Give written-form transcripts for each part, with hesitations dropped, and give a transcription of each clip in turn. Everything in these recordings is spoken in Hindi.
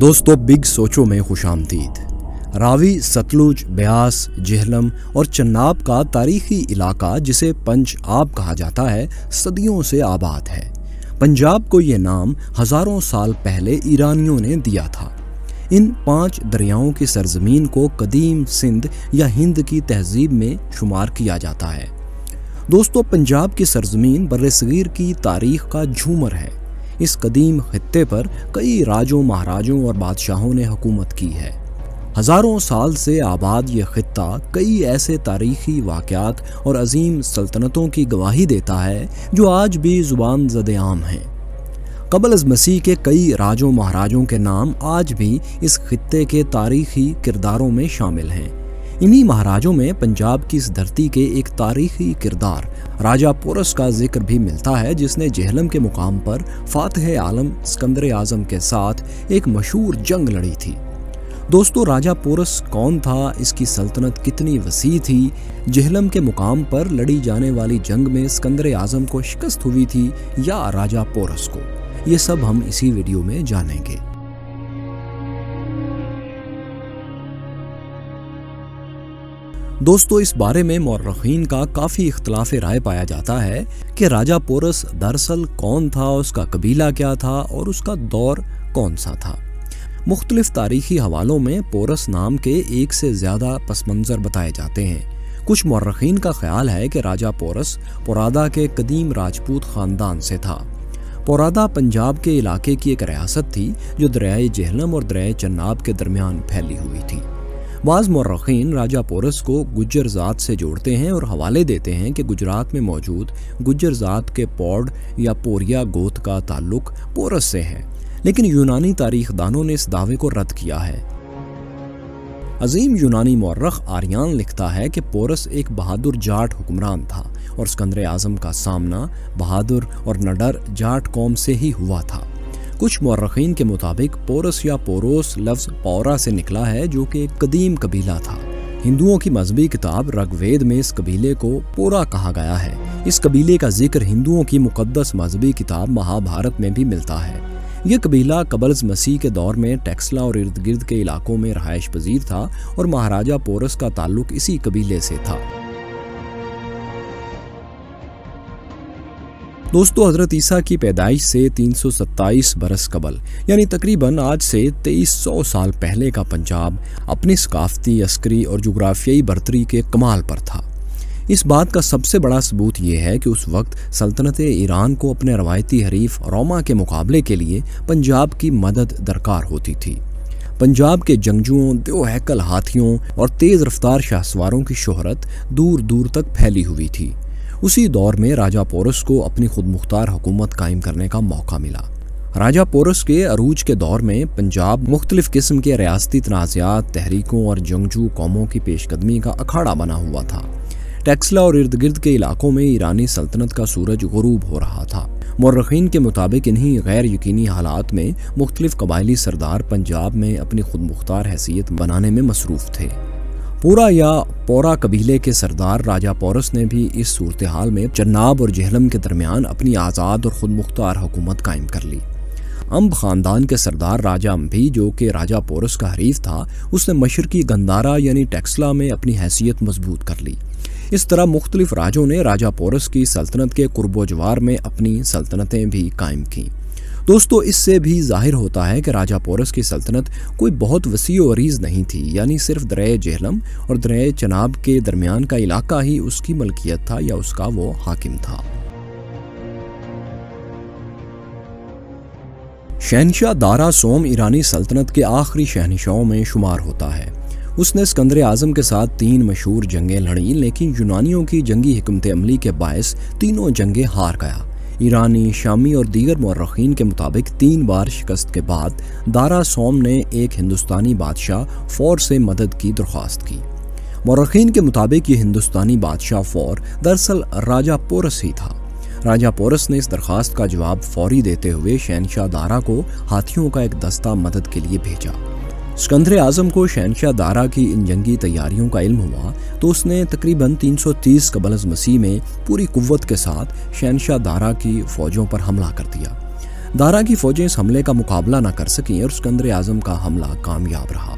दोस्तों, बिग सोचो में खुशामदीद। रावी, सतलुज, ब्यास, जेहलम और चन्नाब का तारीखी इलाका जिसे पंच आब कहा जाता है, सदियों से आबाद है। पंजाब को ये नाम हजारों साल पहले ईरानियों ने दिया था। इन 5 दरियाओं की सरजमीन को कदीम सिंध या हिंद की तहजीब में शुमार किया जाता है। दोस्तों, पंजाब की सरजमीन बर्र-ए-सगीर की तारीख का झूमर है। इस कदीम खित्ते पर कई राजों, महाराजों और बादशाहों ने हुकूमत की है। हजारों साल से आबाद ये खित्ता कई ऐसे तारीखी वाक़यात और अजीम सल्तनतों की गवाही देता है जो आज भी जुबान ज़द-ए-आम हैं। क़ब्ल अज़ मसीह के कई राजों, महाराजों के नाम आज भी इस खित्ते के तारीखी किरदारों में शामिल हैं। इन्हीं महाराजों में पंजाब की इस धरती के एक तारीखी किरदार राजा पोरस का जिक्र भी मिलता है, जिसने जेहलम के मुकाम पर फातिह आलम सिकंदर आज़म के साथ एक मशहूर जंग लड़ी थी। दोस्तों, राजा पोरस कौन था, इसकी सल्तनत कितनी वसी थी, जेहलम के मुकाम पर लड़ी जाने वाली जंग में सिकंदर आज़म को शिकस्त हुई थी या राजा पोरस को, ये सब हम इसी वीडियो में जानेंगे। दोस्तों, इस बारे में मौर्रखीन का काफ़ी इख्तलाफ राय पाया जाता है कि राजा पोरस दरअसल कौन था, उसका कबीला क्या था और उसका दौर कौन सा था। मुख्तलिफ तारीखी हवालों में पोरस नाम के एक से ज़्यादा पस मंज़र बताए जाते हैं। कुछ मौर्रखीन का ख्याल है कि राजा पोरस पोरादा के कदीम राजपूत ख़ानदान से था। पोरादा पंजाब के इलाके की एक रियासत थी जो दरियाए जेहलम और दरियाए चन्नाब के दरमियान फैली हुई थी। बाज़ मौर्रखीन राजा पोरस को गुज्जर ज़ात से जोड़ते हैं और हवाले देते हैं कि गुजरात में मौजूद गुज्जर ज़ात के पौड या पोरिया गोत का ताल्लुक पोरस से है, लेकिन यूनानी तारीखदानों ने इस दावे को रद्द किया है। अजीम यूनानी मौर्रख आर्यान लिखता है कि पोरस एक बहादुर जाट हुक्मरान था और सिकंदर आज़म का सामना बहादुर और नडर जाट कौम से ही हुआ था। कुछ मौर्रखीन के मुताबिक पोरस या पोरोस लफ्ज़ पौरा से निकला है, जो कि एक कदीम कबीला था। हिंदुओं की मजहबी किताब ऋग्वेद में इस कबीले को पोरा कहा गया है। इस कबीले का जिक्र हिंदुओं की मुकद्दस मजहबी किताब महाभारत में भी मिलता है। यह कबीला क़ब्ल अज़ मसीह के दौर में टेक्सला और इर्द गिर्द के इलाकों में रहायश पजीर था और महाराजा पोरस का ताल्लुक इसी कबीले से था। दोस्तों, हज़रत ईसा की पैदाइश से 327 बरस कबल यानी तकरीबन आज से 2300 साल पहले का पंजाब अपनी सकाफती, अस्करी और जुग्राफियाई बरतरी के कमाल पर था। इस बात का सबसे बड़ा सबूत ये है कि उस वक्त सल्तनत ईरान को अपने रवायती हरीफ रोमा के मुकाबले के लिए पंजाब की मदद दरकार होती थी। पंजाब के जंगजुओं, दो हैकल हाथियों और तेज़ रफ्तार शाहसवारों की शोहरत दूर दूर तक फैली हुई थी। उसी दौर में राजा पोरस को अपनी खुद मुख्तार हुकूमत कायम करने का मौका मिला। राजा पोरस के अरूज के दौर में पंजाब मुख्तलिफ किस्म के रियासती तनाज़ात, तहरीकों और जंगजू कौमों की पेशकदमी का अखाड़ा बना हुआ था। टेक्सला और इर्द गिर्द के इलाकों में ईरानी सल्तनत का सूरज गुरूब हो रहा था। मौर्रखीन के मुताबिक इन्हीं गैर यकीनी हालात में मुख्तलिफ कबायली सरदार पंजाब में अपनी खुद मुख्तार हैसियत बनाने में मसरूफ़ थे। पूरा या पोरा कबीले के सरदार राजा पोरस ने भी इस सूरत हाल में चन्नाब और जेहलम के दरमियान अपनी आज़ाद और खुद मुख्तार हुकूमत कायम कर ली। अम्ब ख़ानदान के सरदार राजा अम्भी, जो कि राजा पोरस का हरीफ था, उसने मशरकी गंदारा यानी टेक्सला में अपनी हैसियत मजबूत कर ली। इस तरह मुख्तलिफ राजों ने राजा पोरस की सल्तनत के कुर्बो जवार में अपनी सल्तनतें भी कायम की। दोस्तों, इससे भी जाहिर होता है कि राजा पोरस की सल्तनत कोई बहुत वसी व अरीज़ नहीं थी, यानी सिर्फ दरियाए जेहलम और दरियाए चनाब के दरमियान का इलाका ही उसकी मलकियत था या उसका वो हाकिम था। शहनशाह दारा सोम ईरानी सल्तनत के आखिरी शहनशाहों में शुमार होता है। उसने सिकंदर आज़म के साथ 3 मशहूर जंगें लड़ी, लेकिन यूनानियों की जंगी हिकमत अमली के बायस तीनों जंगें हार गया। ईरानी, शामी और दीगर मौर्रखीन के मुताबिक 3 बार शिकस्त के बाद दारा सोम ने एक हिंदुस्तानी बादशाह फौर से मदद की दरख्वास्त की। मौर्रखीन के मुताबिक ये हिंदुस्तानी बादशाह फौर दरअसल राजा पोरस ही था। राजा पोरस ने इस दरख्वास्त का जवाब फौरी देते हुए शहनशाह दारा को हाथियों का एक दस्ता मदद के लिए भेजा। सिकंदर आज़म को शहनशाह दारा की इन जंगी तैयारियों का इल्म हुआ तो उसने तकरीबन 330 क़ब्ल अज़ मसीह में पूरी कुव्वत के साथ शहनशाह दारा की फ़ौजों पर हमला कर दिया। दारा की फौजें इस हमले का मुकाबला न कर सकीं और सिकंदर आजम का हमला कामयाब रहा।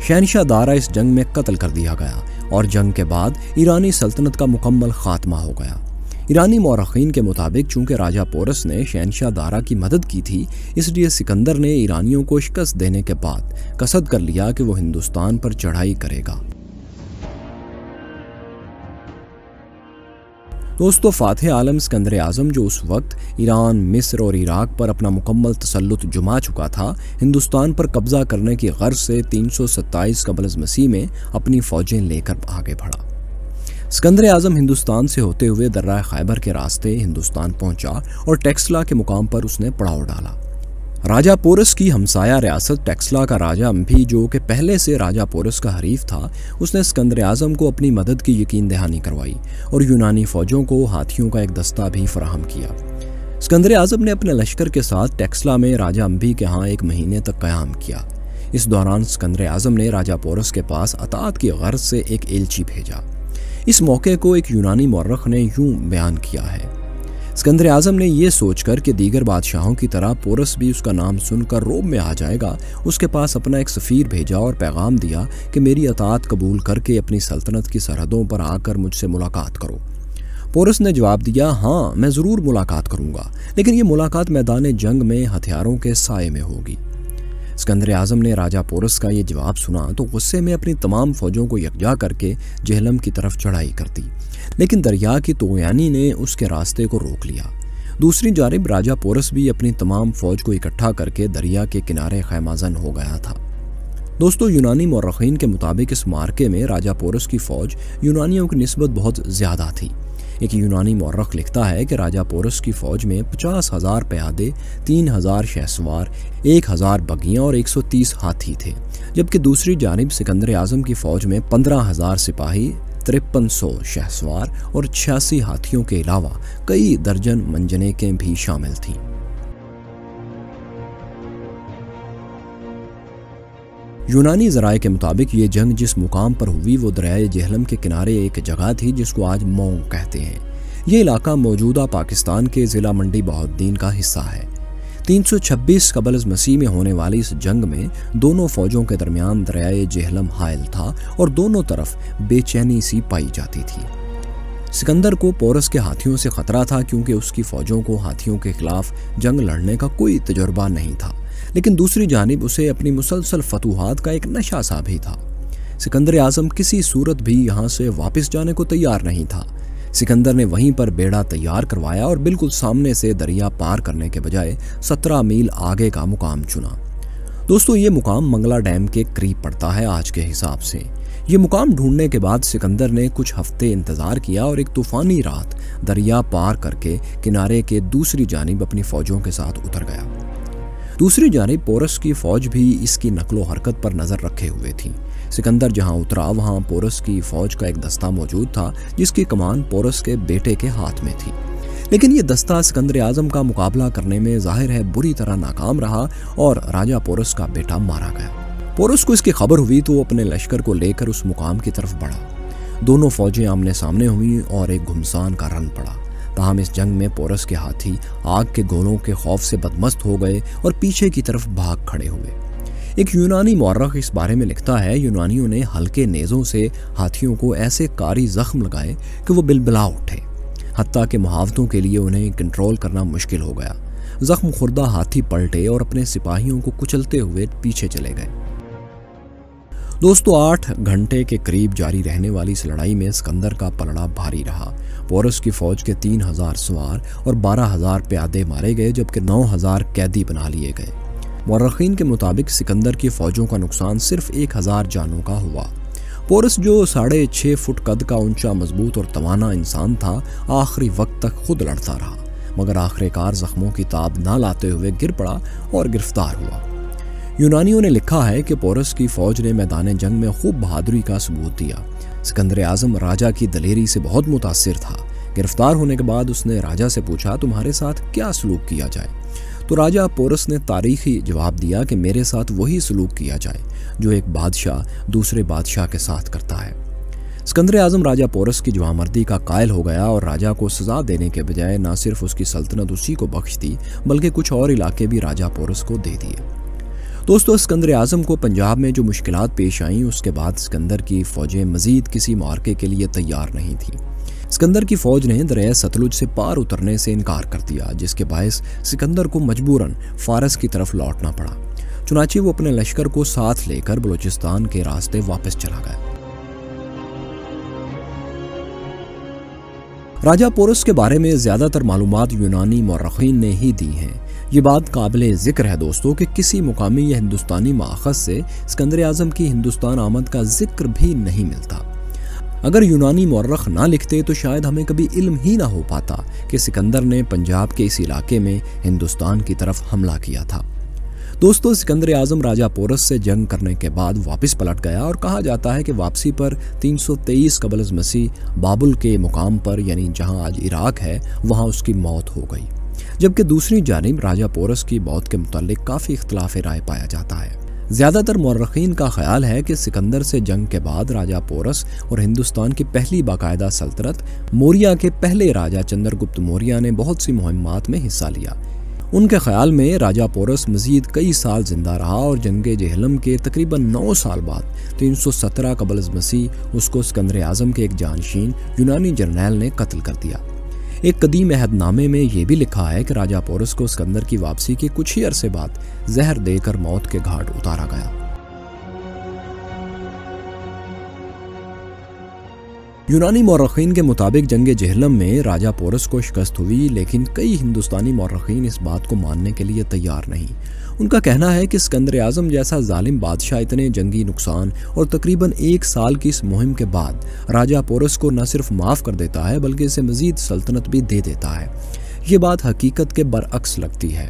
शहनशाह दारा इस जंग में कत्ल कर दिया गया और जंग के बाद ईरानी सल्तनत का मुकम्मल खात्मा हो गया। ईरानी मौरखीन के मुताबिक चूंकि राजा पोरस ने शहनशाह दारा की मदद की थी, इसलिए सिकंदर ने ईरानियों को शिकस्त देने के बाद कसद कर लिया कि वो हिंदुस्तान पर चढ़ाई करेगा। दोस्तों, फातिह आलम सिकंदर आजम, जो उस वक्त ईरान, मिस्र और इराक पर अपना मुकम्मल तसल्लुत जुमा चुका था, हिंदुस्तान पर कब्जा करने की गर्ज से 327 कबल मसीह में अपनी फौजें लेकर आगे बढ़ा। सिकंदर आजम हिंदुस्तान से होते हुए दर्रा खैबर के रास्ते हिंदुस्तान पहुंचा और टेक्सला के मुकाम पर उसने पड़ाव डाला। राजा पोरस की हमसाया रियासत टेक्सला का राजा अम्भी, जो कि पहले से राजा पोरस का हरीफ था, उसने सिकंदर आजम को अपनी मदद की यकीन दहानी करवाई और यूनानी फौजों को हाथियों का एक दस्ता भी फराहम किया। सिकंदर आजम ने अपने लश्कर के साथ टेक्सला में राजा अम्भी के यहाँ 1 महीने तक क़याम किया। इस दौरान सिकंदर आजम ने राजा पोरस के पास अतात की गर्ज से एक एलची भेजा। इस मौके को एक यूनानी मौर्रख ने यूं बयान किया है: सिकंदर आजम ने यह सोचकर कि दीगर बादशाहों की तरह पोरस भी उसका नाम सुनकर रोब में आ जाएगा, उसके पास अपना एक सफ़ीर भेजा और पैगाम दिया कि मेरी अतात कबूल करके अपनी सल्तनत की सरहदों पर आकर मुझसे मुलाकात करो। पोरस ने जवाब दिया, हाँ, मैं ज़रूर मुलाकात करूँगा, लेकिन ये मुलाकात मैदान जंग में हथियारों के साए में होगी। सिकंदर आजम ने राजा पोरस का ये जवाब सुना तो गुस्से में अपनी तमाम फौजों को यकजा करके जेहलम की तरफ चढ़ाई कर दी, लेकिन दरिया की तोयानी ने उसके रास्ते को रोक लिया। दूसरी जानिब राजा पोरस भी अपनी तमाम फौज को इकट्ठा करके दरिया के किनारे खैमाजन हो गया था। दोस्तों, यूनानी मौरखीन के मुताबिक इस मार्के में राजा पोरस की फौज यूनानियों की निस्बत बहुत ज़्यादा थी। एक यूनानी मौरख लिखता है कि राजा पोरस की फौज में 50,000 प्यादे, 3,000 शहसवार, 1,000 बगियां और 130 हाथी थे, जबकि दूसरी जानिब सिकंदर आजम की फौज में 15,000 सिपाही, 5300 शहसवार और 86 हाथियों के अलावा कई दर्जन मंजनेकें भी शामिल थीं। यूनानी ज़राए के मुताबिक ये जंग जिस मुकाम पर हुई वो दरियाए जेहलम के किनारे एक जगह थी जिसको आज मौंग कहते हैं। ये इलाका मौजूदा पाकिस्तान के ज़िला मंडी बहाउद्दीन का हिस्सा है। 326 कबल मसीह में होने वाली इस जंग में दोनों फौजों के दरमियान दरियाए जेहलम हायल था और दोनों तरफ बेचैनी सी पाई जाती थी। सिकंदर को पोरस के हाथियों से खतरा था क्योंकि उसकी फौजों को हाथियों के खिलाफ जंग लड़ने का कोई तजुर्बा नहीं था, लेकिन दूसरी जानिब उसे अपनी मुसलसल फतूहात का एक नशा सा भी था। सिकंदर आजम किसी सूरत भी यहाँ से वापस जाने को तैयार नहीं था। सिकंदर ने वहीं पर बेड़ा तैयार करवाया और बिल्कुल सामने से दरिया पार करने के बजाय 17 मील आगे का मुकाम चुना। दोस्तों, ये मुकाम मंगला डैम के करीब पड़ता है आज के हिसाब से। ये मुकाम ढूंढने के बाद सिकंदर ने कुछ हफ्ते इंतजार किया और एक तूफानी रात दरिया पार करके किनारे के दूसरी जानिब अपनी फौजों के साथ उतर गया। दूसरी जानिब पोरस की फौज भी इसकी नकलो हरकत पर नजर रखे हुए थी। सिकंदर जहां उतरा वहां पोरस की फौज का एक दस्ता मौजूद था जिसकी कमान पोरस के बेटे के हाथ में थी, लेकिन ये दस्ता सिकंदर आजम का मुकाबला करने में जाहिर है बुरी तरह नाकाम रहा और राजा पोरस का बेटा मारा गया। पोरस को इसकी खबर हुई तो वो अपने लश्कर को लेकर उस मुकाम की तरफ बढ़ा। दोनों फौजें आमने सामने हुई और एक घुमसान का रन पड़ा। ताहम इस जंग में पोरस के हाथी आग के गोलों के खौफ से बदमस्त हो गए और पीछे की तरफ भाग खड़े हुए। एक यूनानी मौर्रख इस बारे में लिखता है, यूनानियों ने हल्के नेज़ों से हाथियों को ऐसे कारी जख्म लगाए कि वो बिलबिला उठे, हत्ता के मुहावतों के लिए उन्हें कंट्रोल करना मुश्किल हो गया। जख्म खुर्दा हाथी पलटे और अपने सिपाहियों को कुचलते हुए पीछे चले गए। दोस्तों, 8 घंटे के करीब जारी रहने वाली इस लड़ाई में सिकंदर का पलड़ा भारी रहा। पोरस की फौज के 3,000 सवार और 12,000 प्यादे मारे गए जबकि 9,000 कैदी बना लिए गए। मौरखीन के मुताबिक सिकंदर की फौजों का नुकसान सिर्फ 1,000 जानों का हुआ। पोरस, जो 6.5 फुट कद का ऊंचा, मजबूत और तवाना इंसान था, आखिरी वक्त तक खुद लड़ता रहा, मगर आखिरकार जख्मों की ताब ना लाते हुए गिर पड़ा और गिरफ्तार हुआ। यूनानियों ने लिखा है कि पोरस की फौज ने मैदान जंग में खूब बहादुरी का सबूत दिया। सिकंदर आजम राजा की दलेरी से बहुत मुतासिर था। गिरफ्तार होने के बाद उसने राजा से पूछा, तुम्हारे साथ क्या सलूक किया जाए? तो राजा पोरस ने तारीखी जवाब दिया कि मेरे साथ वही सलूक किया जाए जो एक बादशाह दूसरे बादशाह के साथ करता है। सिकंदर आजम राजा पोरस की जवामर्दी का कायल हो गया और राजा को सजा देने के बजाय न सिर्फ उसकी सल्तनत उसी को बख्श दी बल्कि कुछ और इलाके भी राजा पोरस को दे दिए। दोस्तों, सिकंदर आजम को पंजाब में जो मुश्किलात पेश आईं उसके बाद सिकंदर की फौजें मजीद किसी मार्के के लिए तैयार नहीं थीं। सिकंदर की फौज ने दरिया सतलुज से पार उतरने से इनकार कर दिया, जिसके बायस सिकंदर को मजबूरन फारस की तरफ लौटना पड़ा। चुनांचे वो अपने लश्कर को साथ लेकर बलूचिस्तान के रास्ते वापस चला गया। राजा पोरस के बारे में ज्यादातर मालूमात यूनानी मौरखीन ने ही दी हैं। ये बात काबिले जिक्र है दोस्तों कि किसी मुकामी या हिंदुस्तानी माखज़ से सिकंदर आजम की हिंदुस्तान आमद का जिक्र भी नहीं मिलता। अगर यूनानी मौरख ना लिखते तो शायद हमें कभी इल्म ही ना हो पाता कि सिकंदर ने पंजाब के इस इलाके में हिंदुस्तान की तरफ हमला किया था। दोस्तों, सिकंदर आजम राजा पोरस से जंग करने के बाद वापस पलट गया और कहा जाता है कि वापसी पर 323 कबल मसीह बाबुल के मुकाम पर, यानी जहां आज इराक है, वहां उसकी मौत हो गई। जबकि दूसरी जानिब राजा पोरस की मौत के मुतालिक काफ़ी इख्तिलाफ राय पाया जाता है। ज़्यादातर मौरखीन का ख्याल है कि सिकंदर से जंग के बाद राजा पोरस और हिंदुस्तान की पहली बाकायदा सल्तनत मौर्या के पहले राजा चंद्रगुप्त मौर्य ने बहुत सी मुहिम्मात में हिस्सा लिया। उनके ख्याल में राजा पोरस मजीद कई साल जिंदा रहा और जंगे जेहलम के तकरीबन 9 साल बाद 317 कबल मसीह उसको सिकंदर आजम के एक जानशीन यूनानी जर्नैल ने कत्ल कर दिया। एक कदीम अहदनामे में यह भी लिखा है कि राजा पोरस को सिकंदर की वापसी के कुछ ही अरसे बाद जहर देकर मौत के घाट उतारा गया। यूनानी मौरखीन के मुताबिक जंगे जेहलम में राजा पोरस को शिकस्त हुई, लेकिन कई हिंदुस्तानी मौरखीन इस बात को मानने के लिए तैयार नहीं। उनका कहना है कि सिकंदर आजम जैसा जालिम बादशाह इतने जंगी नुकसान और तकरीबन 1 साल की इस मुहिम के बाद राजा पोरस को न सिर्फ माफ़ कर देता है बल्कि इसे मजीद सल्तनत भी दे देता है। ये बात हकीकत के बरअक्स लगती है।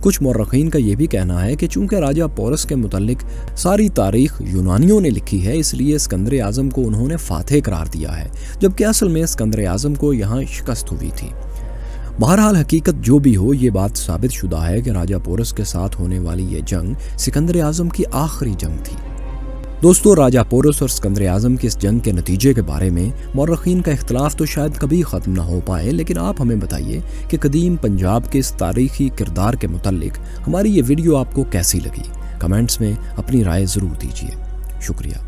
कुछ मौरखीन का यह भी कहना है कि चूंकि राजा पोरस के मुतालिक सारी तारीख यूनानियों ने लिखी है, इसलिए सिकंदर आजम को उन्होंने फातेह करार दिया है, जबकि असल में सिकंदर आजम को यहाँ शिकस्त हुई थी। बहरहाल हकीकत जो भी हो, ये बात साबित शुदा है कि राजा पोरस के साथ होने वाली ये जंग सिकंदर आजम की आखिरी जंग थी। दोस्तों, राजा पोरस और सिकंदर आजम की इस जंग के नतीजे के बारे में मौरखीन का इख्तलाफ तो शायद कभी ख़त्म ना हो पाए, लेकिन आप हमें बताइए कि कदीम पंजाब के इस तारीखी किरदार के मुताल्लिक हमारी ये वीडियो आपको कैसी लगी। कमेंट्स में अपनी राय ज़रूर दीजिए। शुक्रिया।